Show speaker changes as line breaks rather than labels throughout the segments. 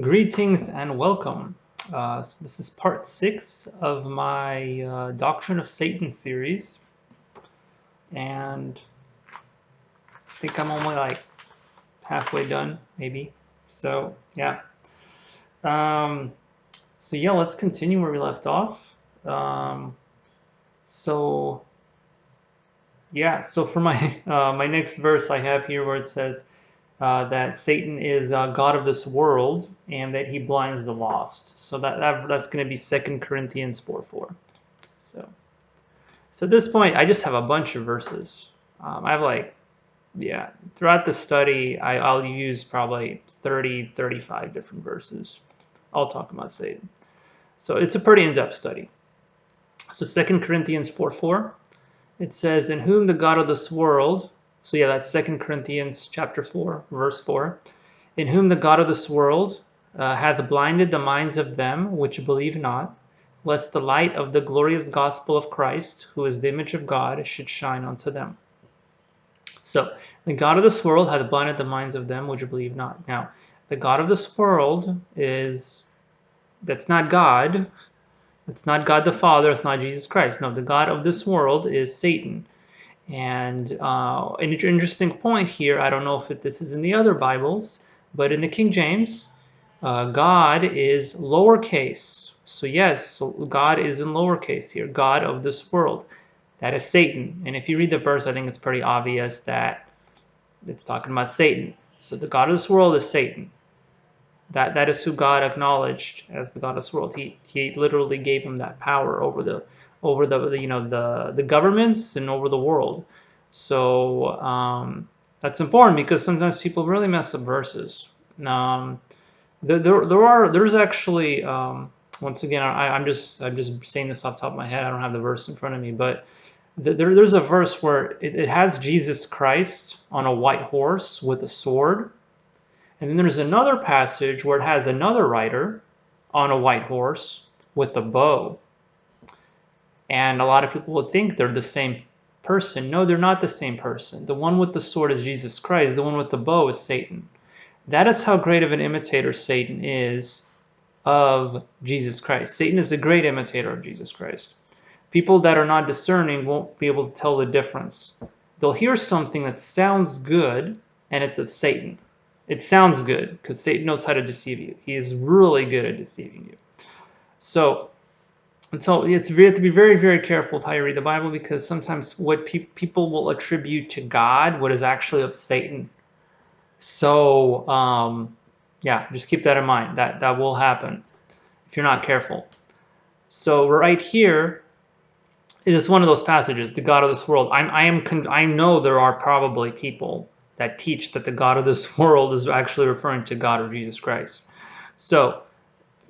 Greetings and welcome. So this is part 6 of my Doctrine of Satan series, and I think I'm only like halfway done, maybe. So yeah. Um, so let's continue where we left off. Um, so so for my my next verse I have here where it says that Satan is God of this world and that he blinds the lost. So that's going to be 2 Corinthians 4:4. So. So at this point, I just have a bunch of verses. I have throughout the study, I'll use probably 30, 35 different verses. I'll talk about Satan. So it's a pretty in-depth study. So 2 Corinthians 4:4, it says, in whom the God of this world, so yeah, that's 2 Corinthians chapter 4, verse 4, in whom the God of this world hath blinded the minds of them which believe not, lest the light of the glorious gospel of Christ, who is the image of God, should shine unto them. So, the God of this world hath blinded the minds of them which believe not. Now, the God of this world that's not God. It's not God the Father. It's not Jesus Christ. No, the God of this world is Satan. And an interesting point here, I don't know if this is in the other Bibles, but in the King James, God is lowercase. So yes, God is in lowercase here, God of this world. That is Satan. And if you read the verse, I think it's pretty obvious that it's talking about Satan. So the God of this world is Satan. That is who God acknowledged as the God of this world. He literally gave him that power over the governments and over the world. So that's important because sometimes people really mess up verses. Um, there's actually once again I'm just saying this off the top of my head. I don't have the verse in front of me, but there's a verse where it has Jesus Christ on a white horse with a sword. And then there's another passage where it has another rider on a white horse with a bow. And a lot of people would think they're the same person. No, they're not the same person. The one with the sword is Jesus Christ. The one with the bow is Satan. That is how great of an imitator Satan is of Jesus Christ. Satan is a great imitator of Jesus Christ. People that are not discerning won't be able to tell the difference. They'll hear something that sounds good, and it's of Satan. It sounds good because Satan knows how to deceive you. He is really good at deceiving you. So you have to be very, very careful with how you read the Bible because sometimes what people will attribute to God, what is actually of Satan. So just keep that in mind. That will happen if you're not careful. So right here is one of those passages, the God of this world. I know there are probably people that teach that the God of this world is actually referring to God of Jesus Christ. So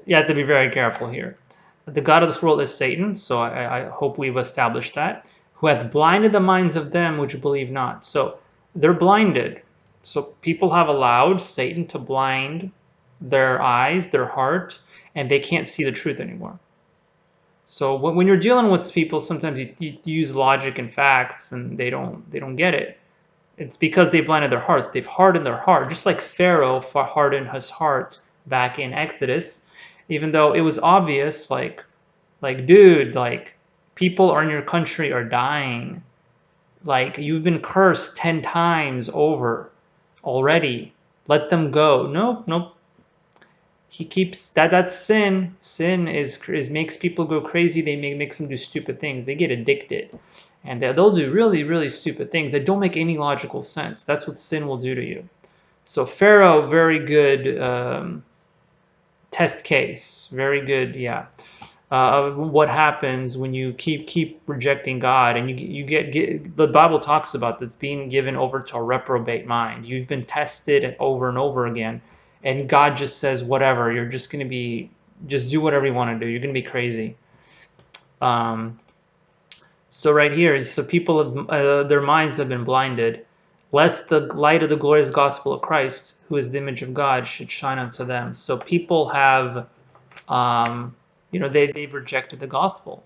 you have to be very careful here. The God of this world is Satan, so I hope we've established that, who hath blinded the minds of them which believe not. So they're blinded. So people have allowed Satan to blind their eyes, their heart, and they can't see the truth anymore. So when you're dealing with people, sometimes you use logic and facts, and they don't get it. It's because they've blinded their hearts. They've hardened their heart, just like Pharaoh hardened his heart back in Exodus, even though it was obvious, dude, like people in your country are dying. Like you've been cursed 10 times over already. Let them go. Nope. He keeps that's sin. Sin is makes people go crazy. They makes them do stupid things. They get addicted, and they'll do really, really stupid things that don't make any logical sense. That's what sin will do to you. So Pharaoh, very good test case. Very good, yeah. What happens when you keep rejecting God and you get the Bible talks about this being given over to a reprobate mind. You've been tested over and over again, and God just says whatever. You're just going to be just do whatever you want to do. You're going to be crazy. So right here, so people have, their minds have been blinded, lest the light of the glorious gospel of Christ, who is the image of God, should shine unto them. So people have they've rejected the gospel.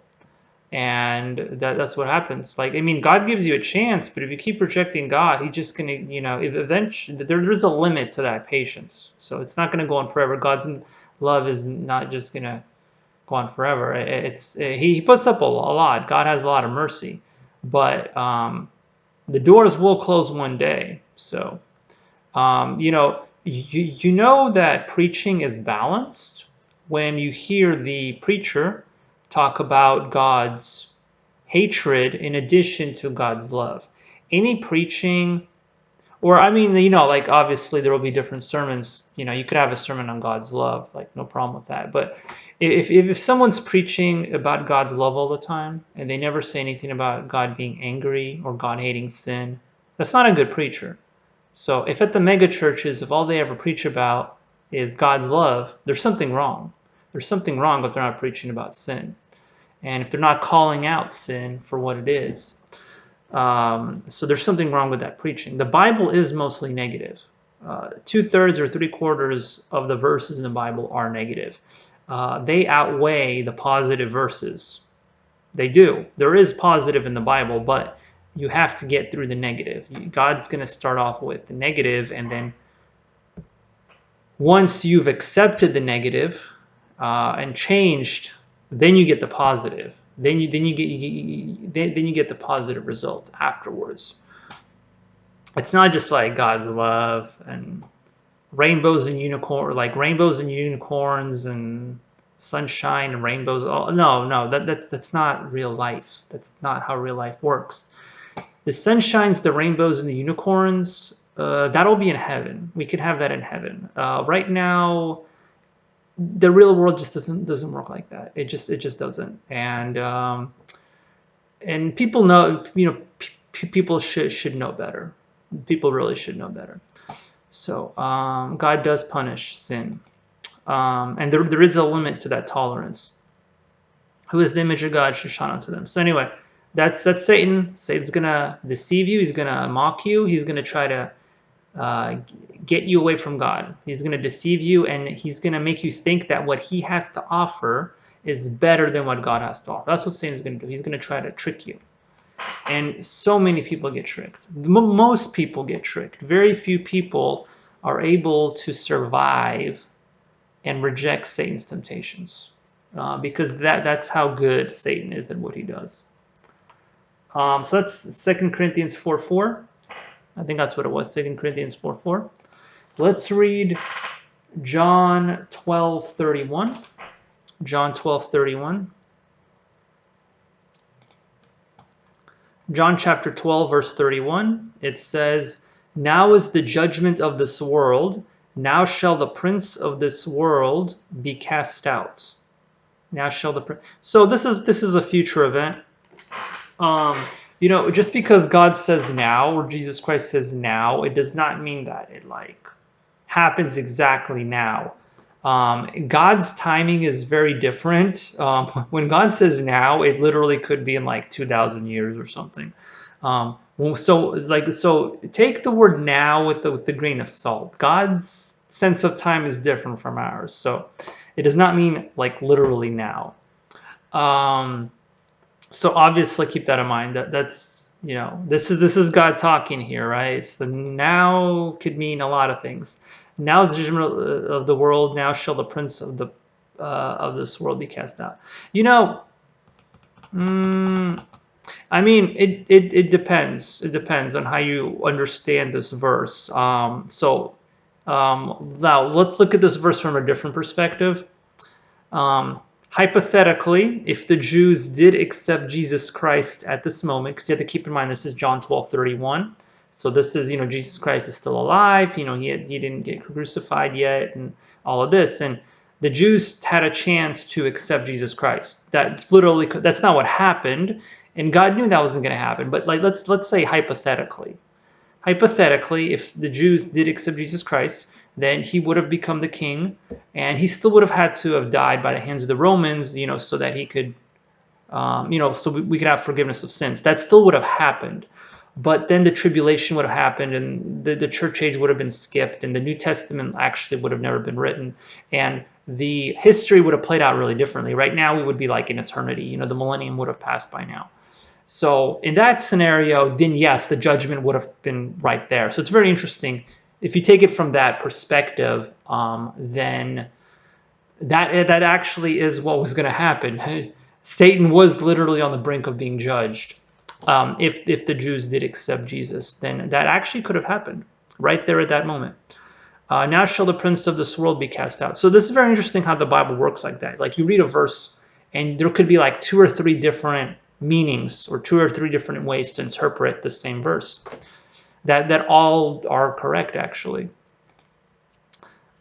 And that's what happens. Like, I mean, God gives you a chance, but if you keep rejecting God, He's just gonna, if eventually there's a limit to that patience. So it's not gonna go on forever. God's love is not just gonna go on forever. He puts up a lot. God has a lot of mercy, but the doors will close one day. So you know that preaching is balanced when you hear the preacher talk about God's hatred in addition to God's love. Any preaching, or I mean, like obviously there will be different sermons. You could have a sermon on God's love, like no problem with that. But if someone's preaching about God's love all the time and they never say anything about God being angry or God hating sin, that's not a good preacher. So if at the mega churches, if all they ever preach about is God's love, there's something wrong. There's something wrong if they're not preaching about sin. And if they're not calling out sin for what it is. So there's something wrong with that preaching. The Bible is mostly negative. 2/3 or 3/4 of the verses in the Bible are negative. They outweigh the positive verses. They do. There is positive in the Bible, but you have to get through the negative. God's going to start off with the negative, and then once you've accepted the negative and changed, then you get the positive. Then you get the positive results afterwards. It's not just like God's love and rainbows and unicorns and sunshine and rainbows. Oh, no, that's not real life. That's not how real life works. The sunshines, the rainbows, and the unicorns, that'll be in heaven. We can have that in heaven. Right now, the real world just doesn't work like that. It just doesn't. And people know, people should know better. People really should know better. So God does punish sin, and there is a limit to that tolerance. Who is the image of God should shine unto them. So anyway, that's Satan. Satan's gonna deceive you. He's gonna mock you. He's gonna try to get you away from God. He's gonna deceive you, and he's gonna make you think that what he has to offer is better than what God has to offer. That's what Satan's gonna do. He's gonna try to trick you. And so many people get tricked. Most people get tricked. Very few people are able to survive and reject Satan's temptations, because that's how good Satan is at what he does. So that's 2 Corinthians 4:4. I think that's what it was, 2 Corinthians 4:4. Let's read John 12:31. John 12:31. John chapter 12, verse 31. It says, "Now is the judgment of this world. Now shall the prince of this world be cast out." Now shall the prince. So this is a future event. Just because God says now or Jesus Christ says now, it does not mean that it happens exactly now. God's timing is very different. When God says now, it literally could be in 2,000 years or something. So take the word now with the grain of salt. God's sense of time is different from ours, so it does not mean literally now. So obviously keep that in mind. That's this is God talking here, right? So now could mean a lot of things. Now is the judgment of the world. Now shall the prince of this world be cast out. I mean, it depends. It depends on how you understand this verse. Now let's look at this verse from a different perspective. Hypothetically, if the Jews did accept Jesus Christ at this moment, because you have to keep in mind this is John 12:31. So this is, Jesus Christ is still alive. He didn't get crucified yet, and all of this. And the Jews had a chance to accept Jesus Christ. That's not what happened, and God knew that wasn't going to happen. But let's say hypothetically, if the Jews did accept Jesus Christ, then he would have become the king, and he still would have had to have died by the hands of the Romans, so that he could, so we could have forgiveness of sins. That still would have happened. But then the tribulation would have happened, and the church age would have been skipped, and the New Testament actually would have never been written, and the history would have played out really differently. Right now, we would be like in eternity. You know, the millennium would have passed by now. So in that scenario, then yes, the judgment would have been right there. So it's very interesting. If you take it from that perspective, then that actually is what was going to happen. Satan was literally on the brink of being judged. If the Jews did accept Jesus, then that actually could have happened right there at that moment. Now shall the prince of this world be cast out. So this is very interesting how the Bible works like that. Like you read a verse, and there could be like 2 or 3 different meanings or 2 or 3 different ways to interpret the same verse. That all are correct actually.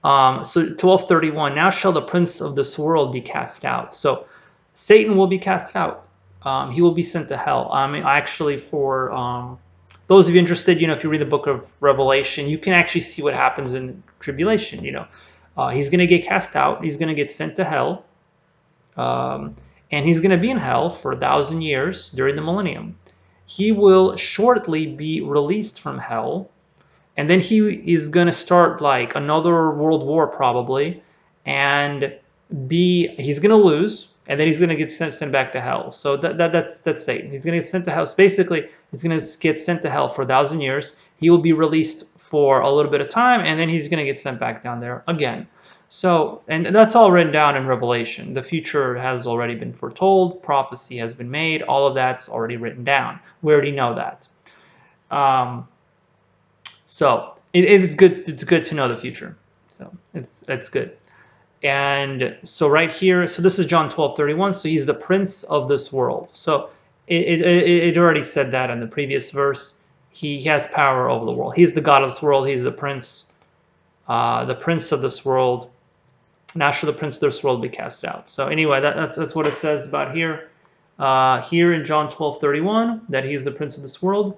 So 12:31. Now shall the prince of this world be cast out. So Satan will be cast out. He will be sent to hell. Actually, for those of you interested, if you read the book of Revelation, you can actually see what happens in tribulation. He's going to get cast out. He's going to get sent to hell, and he's going to be in hell for 1,000 years during the millennium. He will shortly be released from hell, and then he is going to start like another world war probably, and he's going to lose, and then he's going to get sent back to hell. So that's Satan. He's going to get sent to hell. So basically, he's going to get sent to hell for 1,000 years. He will be released for a little bit of time, and then he's going to get sent back down there again. So, and that's all written down in Revelation. The future has already been foretold. Prophecy has been made. All of that's already written down. We already know that. So it's good. It's good to know the future. So it's good. And so right here, so this is John 12:31. So he's the prince of this world. So it already said that in the previous verse. He has power over the world. He's the God of this world. He's the prince of this world. Now shall the prince of this world be cast out. So anyway, that's what it says about here. Here in John 12:31, that he is the prince of this world.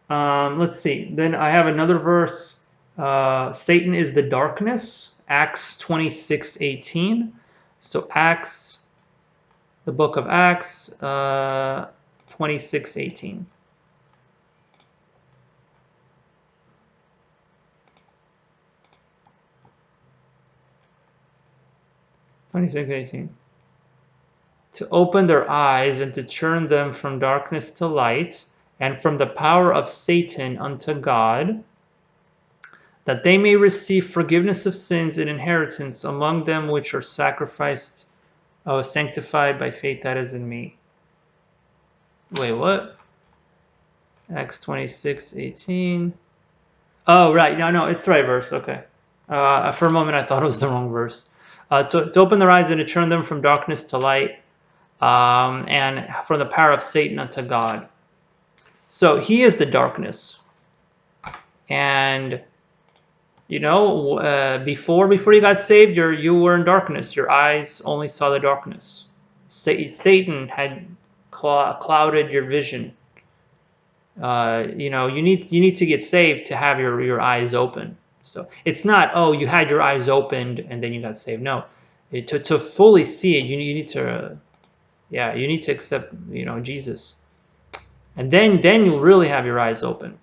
Let's see. Then I have another verse. Satan is the darkness. Acts 26:18. So Acts, the book of Acts, 26:18. 26:18. To open their eyes and to turn them from darkness to light, and from the power of Satan unto God, that they may receive forgiveness of sins and inheritance among them which are sanctified by faith that is in me. Wait, what? Acts 26:18. Oh, right. No, it's the right verse. Okay. For a moment, I thought it was the wrong verse. To open their eyes and to turn them from darkness to light, and from the power of Satan unto God. So he is the darkness. And before you got saved, you were in darkness. Your eyes only saw the darkness. Satan had clouded your vision. You need to get saved to have your eyes open. So it's not, oh, you had your eyes opened and then you got saved. No, to fully see it, you need to accept Jesus, and then you'll really have your eyes open.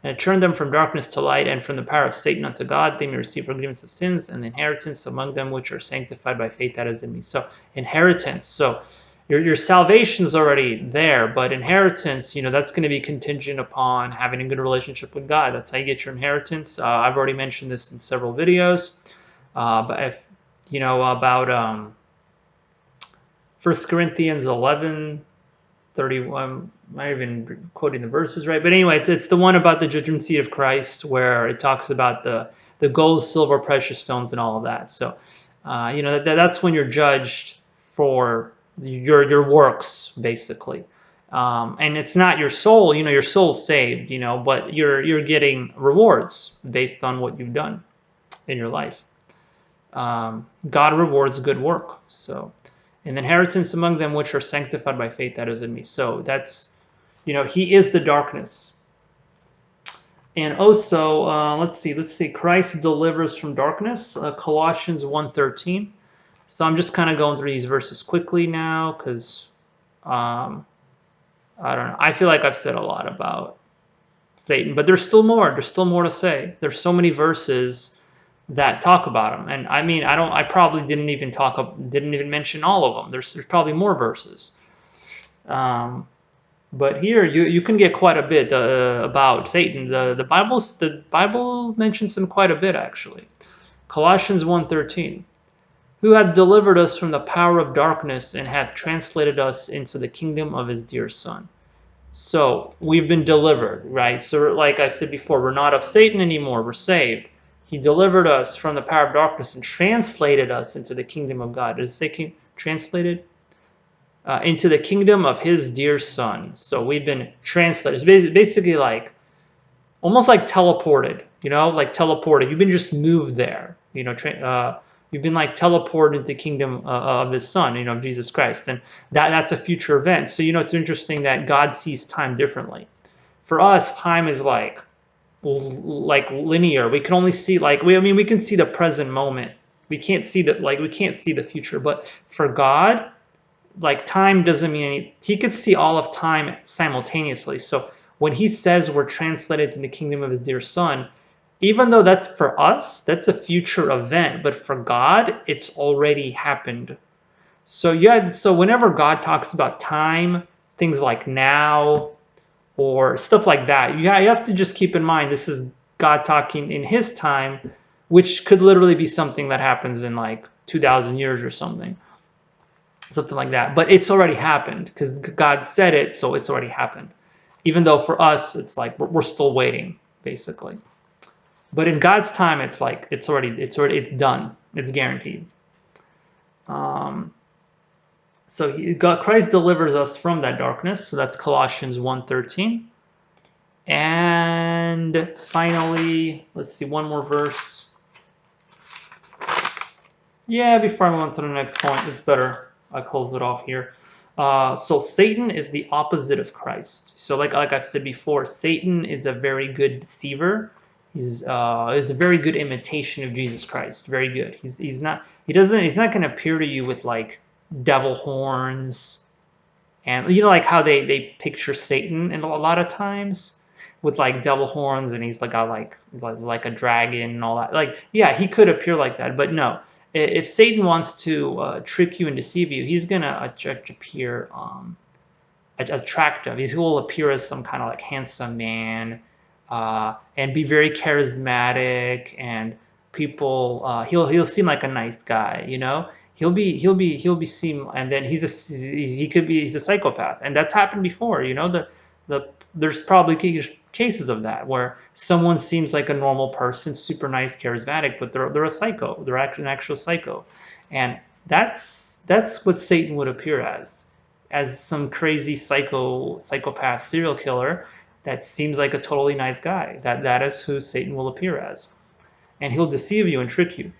And turn them from darkness to light, and from the power of Satan unto God, they may receive forgiveness of sins and inheritance among them which are sanctified by faith that is in me. So inheritance. So your salvation is already there, but inheritance, that's going to be contingent upon having a good relationship with God. That's how you get your inheritance. I've already mentioned this in several videos. But if about 1 Corinthians 11:31. I'm not even quoting the verses right, but anyway, it's the one about the judgment seat of Christ, where it talks about the gold, silver, precious stones, and all of that. So, that's when you're judged for your works, basically. And it's not your soul. Your soul's saved. But you're getting rewards based on what you've done in your life. God rewards good work. So, an inheritance among them which are sanctified by faith that is in me. So that's, he is the darkness. And also, let's see, Christ delivers from darkness, Colossians 1:13. So I'm just kind of going through these verses quickly now, because I don't know. I feel like I've said a lot about Satan, but there's still more. There's still more to say. There's so many verses that talk about him, and I mean, I probably didn't even mention all of them. There's probably more verses. But here you can get quite a bit about Satan. The Bible mentions him quite a bit actually. Colossians 1:13, who hath delivered us from the power of darkness and hath translated us into the kingdom of his dear Son. So we've been delivered, right? So like I said before, we're not of Satan anymore. We're saved. He delivered us from the power of darkness and translated us into the kingdom of God. Does it say translated? Into the kingdom of his dear Son. So we've been translated. It's basically like almost like teleported, like teleported. You've been just moved there, you've been like teleported into the kingdom of his Son, of Jesus Christ, and that's a future event. So it's interesting that God sees time differently. For us, time is like linear. We can only see we can see the present moment. We can't see the future. But for God, like time doesn't mean anything. He could see all of time simultaneously. So when he says we're translated to the kingdom of his dear Son, even though that's for us, that's a future event, but for God, it's already happened. So whenever God talks about time, things like now or stuff like that, you have to just keep in mind this is God talking in his time, which could literally be something that happens in like 2,000 years or something like that. But it's already happened because God said it, so it's already happened. Even though for us, it's like we're still waiting, basically. But in God's time, it's like it's done. It's guaranteed. So Christ delivers us from that darkness. So that's Colossians 1:13. And finally, let's see, one more verse. Yeah, before I move on to the next point, it's better I close it off here. So Satan is the opposite of Christ. So like I've said before, Satan is a very good deceiver. He's a very good imitation of Jesus Christ. Very good. He's not going to appear to you with like devil horns, and like how they picture Satan in a lot of times with like devil horns, and he's like got like a dragon and all that. Like, yeah, he could appear like that, but no. If Satan wants to trick you and deceive you, he's gonna appear attractive. He will appear as some kind of like handsome man, and be very charismatic, and people he'll seem like a nice guy. He'll be seen, and then he's a psychopath, and that's happened before. There's probably cases of that where someone seems like a normal person, super nice, charismatic, but they're a psycho. They're actually an actual psycho, and that's what Satan would appear as some crazy psychopath serial killer that seems like a totally nice guy. That is who Satan will appear as, and he'll deceive you and trick you.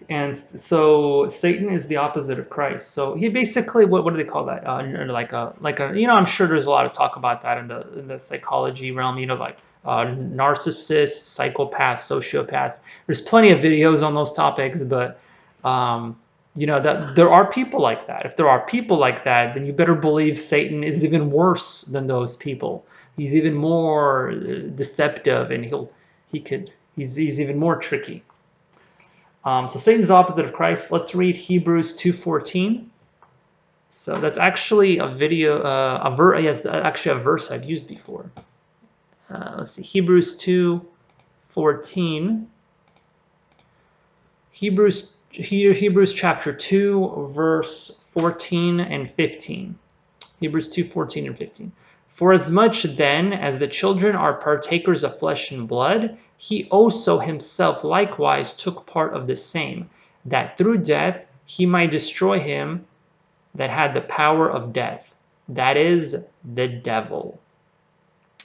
And so Satan is the opposite of Christ. So he basically, what do they call that? I'm sure there's a lot of talk about that in the psychology realm. Like narcissists, psychopaths, sociopaths. There's plenty of videos on those topics, but that there are people like that. If there are people like that, then you better believe Satan is even worse than those people. He's even more deceptive, and he's even more tricky. So Satan's opposite of Christ. Let's read Hebrews 2:14. So that's actually a video, it's actually a verse I've used before. Let's see, Hebrews 2:14. Hebrews chapter 2, verse 14 and 15. Hebrews 2:14 and 15. For as much then as the children are partakers of flesh and blood, he also himself likewise took part of the same, that through death he might destroy him that had the power of death, that is, the devil,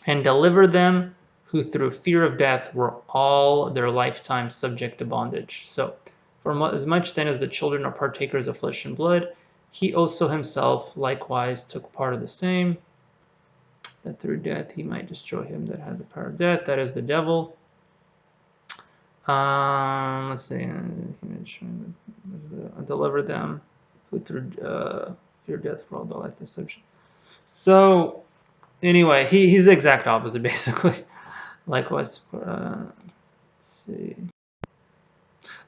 and deliver them who through fear of death were all their lifetime subject to bondage. So, for as much then as the children are partakers of flesh and blood, he also himself likewise took part of the same, that through death he might destroy him that had the power of death, that is, the devil. Let's see. Deliver them who through fear of death for all the lifetime subject. So anyway, he's the exact opposite, basically. Likewise, let's see.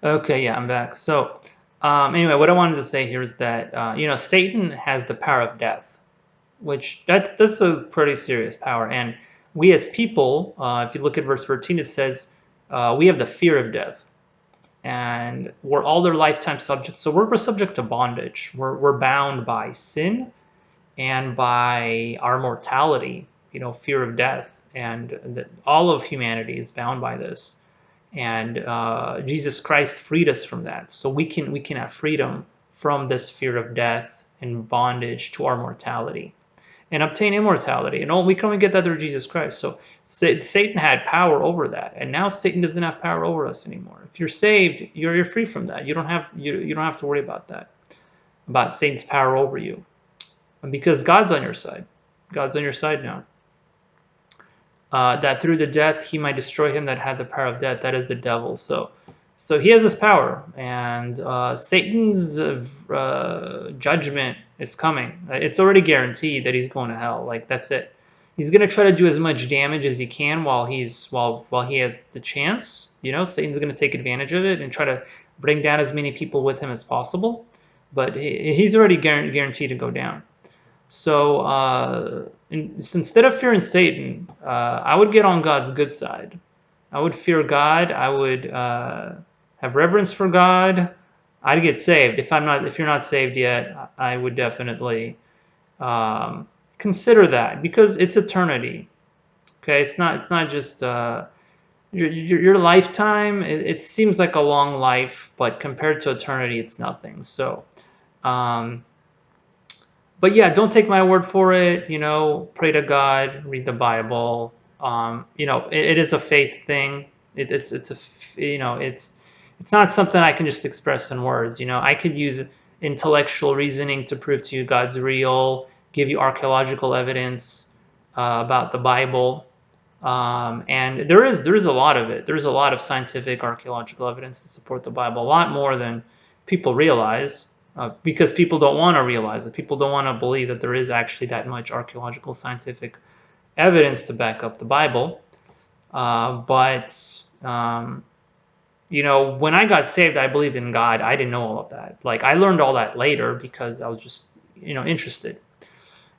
Okay, yeah, I'm back. So anyway, what I wanted to say here is that Satan has the power of death, which that's a pretty serious power. And we as people, if you look at verse 13, it says we have the fear of death, and we're all their lifetime subjects. So we're subject to bondage. We're bound by sin and by our mortality. Fear of death, and all of humanity is bound by this. And Jesus Christ freed us from that, so we can have freedom from this fear of death and bondage to our mortality, and obtain immortality. And we can only get that through Jesus Christ. So Satan had power over that, and now Satan doesn't have power over us anymore. If you're saved, you're free from that. You don't have to worry about that, about Satan's power over you, because God's on your side. God's on your side now. That through the death he might destroy him that had the power of death, that is the devil. So he has this power, and Satan's judgment is coming. It's already guaranteed that he's going to hell. Like, that's it. He's going to try to do as much damage as he can while he has the chance. Satan's going to take advantage of it and try to bring down as many people with him as possible. But he's already guaranteed to go down. So instead of fearing Satan, I would get on God's good side. I would fear God. I would have reverence for God. I'd get saved. If you're not saved yet, I would definitely consider that, because it's eternity. Okay, it's not just your lifetime. It seems like a long life, but compared to eternity, it's nothing. So. But yeah, don't take my word for it. Pray to God, read the Bible. It is a faith thing. It's not something I can just express in words. I could use intellectual reasoning to prove to you God's real, give you archaeological evidence about the Bible, and there is a lot of it. There's a lot of scientific archaeological evidence to support the Bible, a lot more than people realize. Because people don't want to realize it. People don't want to believe that there is actually that much archaeological scientific evidence to back up the Bible. But when I got saved, I believed in God. I didn't know all of that. Like, I learned all that later because I was just, interested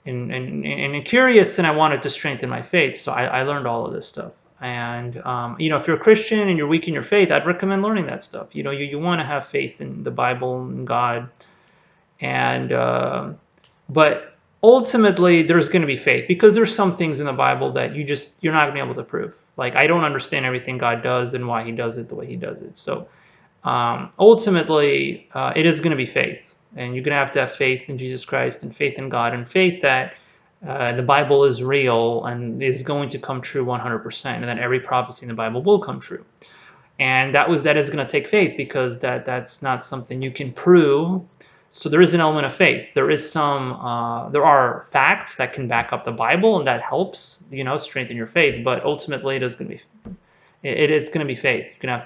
and curious, and I wanted to strengthen my faith. So I learned all of this stuff. And if you're a Christian and you're weak in your faith, I'd recommend learning that stuff. You want to have faith in the Bible and God, and but ultimately there's going to be faith, because there's some things in the Bible that you're not going to be able to prove. Like, I don't understand everything God does and why He does it the way He does it. So ultimately, it is going to be faith, and you're going to have faith in Jesus Christ, and faith in God, and faith that the Bible is real and is going to come true 100%, and that every prophecy in the Bible will come true. And that is going to take faith, because that's not something you can prove. So there is an element of faith. There are facts that can back up the Bible, and that helps strengthen your faith. But ultimately, it's going to be faith. You're gonna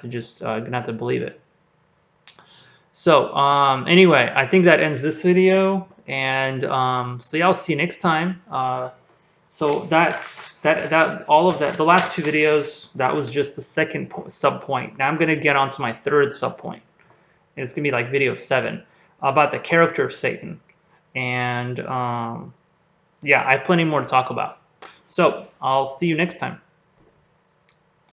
have to believe it. So anyway, I think that ends this video, and so yeah, I'll see you next time. So all of that, the last two videos, that was just the second sub point. Now I'm gonna get onto my third sub point, and it's gonna be like video 7 about the character of Satan, and yeah, I have plenty more to talk about. So I'll see you next time.